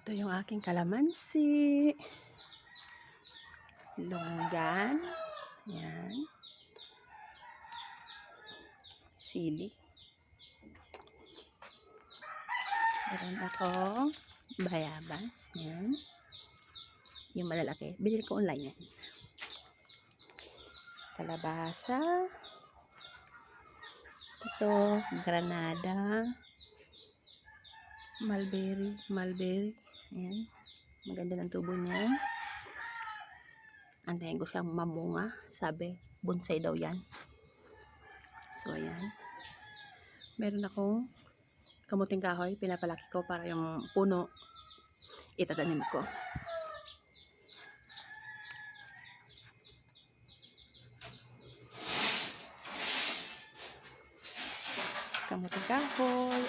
Ito yung aking kalamansi. Longgan. Yan. Sili. Meron akong bayabas. Yan. Yung malalaki. Binili ko online yan. Kalabasa. Ito, granada. Mulberry. Ayan. Maganda ng tubo niya. Antayin ko siyang mamunga. Sabi, bonsai daw yan. So, ayan. Meron akong kamuting kahoy. Pinapalaki ko para yung puno itatanim ko. Kamuting kahoy.